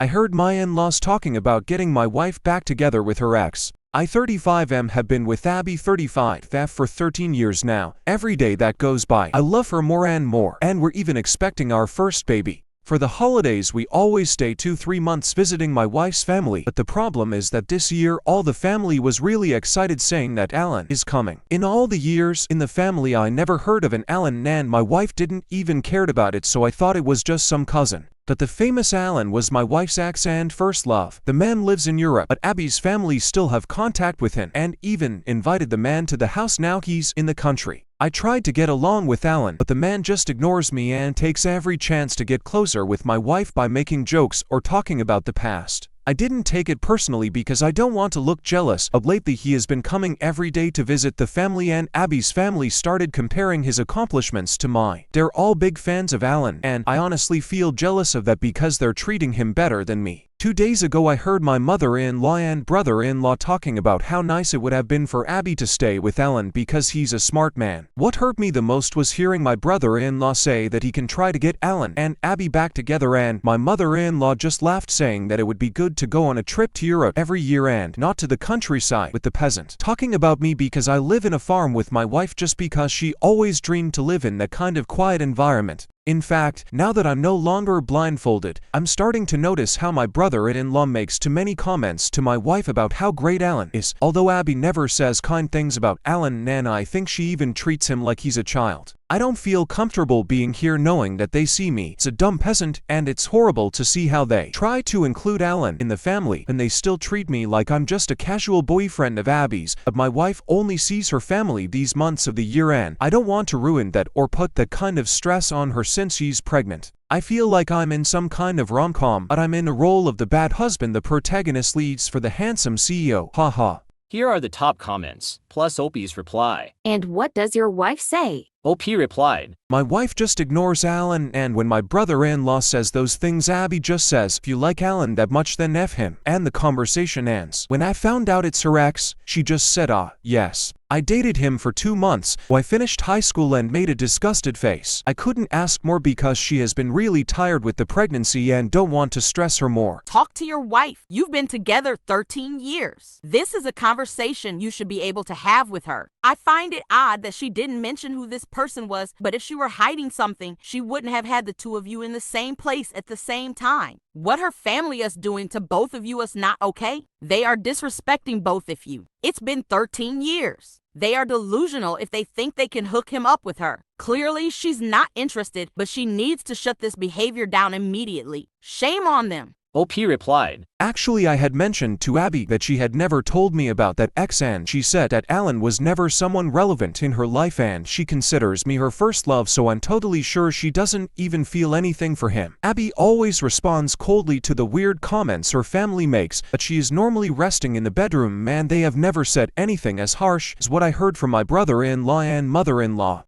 I heard my in-laws talking about getting my wife back together with her ex. I 35M have been with Abby 35F for 13 years now. Every day that goes by, I love her more and more, and we're even expecting our first baby. For the holidays we always stay 2-3 months visiting my wife's family, but the problem is that this year all the family was really excited saying that Alan is coming. In all the years in the family I never heard of an Alan and my wife didn't even cared about it, so I thought it was just some cousin. But the famous Alan was my wife's ex and first love. The man lives in Europe, but Abby's family still have contact with him and even invited the man to the house now he's in the country. I tried to get along with Alan, but the man just ignores me and takes every chance to get closer with my wife by making jokes or talking about the past. I didn't take it personally because I don't want to look jealous, but lately he has been coming every day to visit the family and Abby's family started comparing his accomplishments to mine. They're all big fans of Alan, and I honestly feel jealous of that because they're treating him better than me. 2 days ago I heard my mother-in-law and brother-in-law talking about how nice it would have been for Abby to stay with Alan because he's a smart man. What hurt me the most was hearing my brother-in-law say that he can try to get Alan and Abby back together, and my mother-in-law just laughed saying that it would be good to go on a trip to Europe every year and not to the countryside with the peasant. Talking about me because I live in a farm with my wife just because she always dreamed to live in that kind of quiet environment. In fact, now that I'm no longer blindfolded, I'm starting to notice how my brother-in-law makes too many comments to my wife about how great Alan is. Although Abby never says kind things about Alan, and I think she even treats him like he's a child. I don't feel comfortable being here knowing that they see me as a dumb peasant, and it's horrible to see how they try to include Alan in the family and they still treat me like I'm just a casual boyfriend of Abby's. But my wife only sees her family these months of the year and I don't want to ruin that or put that kind of stress on her since she's pregnant. I feel like I'm in some kind of rom-com, but I'm in the role of the bad husband the protagonist leads for the handsome CEO. Haha. Here are the top comments, plus OP's reply. And what does your wife say? OP replied, My wife just ignores Alan, and when my brother-in-law says those things Abby just says, if you like Alan that much then F him, and the conversation ends. When I found out it's her ex, she just said yes. I dated him for 2 months, so I finished high school and made a disgusted face. I couldn't ask more because she has been really tired with the pregnancy and don't want to stress her more. Talk to your wife. You've been together 13 years. This is a conversation you should be able to have with her. I find it odd that she didn't mention who this person was, but if she were hiding something, she wouldn't have had the two of you in the same place at the same time. What her family is doing to both of you is not okay. They are disrespecting both of you. It's been 13 years. They are delusional if they think they can hook him up with her. Clearly, she's not interested, but she needs to shut this behavior down immediately. Shame on them. OP replied, Actually, I had mentioned to Abby that she had never told me about that ex, and she said that Alan was never someone relevant in her life and she considers me her first love, so I'm totally sure she doesn't even feel anything for him. Abby always responds coldly to the weird comments her family makes, but she is normally resting in the bedroom and they have never said anything as harsh as what I heard from my brother-in-law and mother-in-law.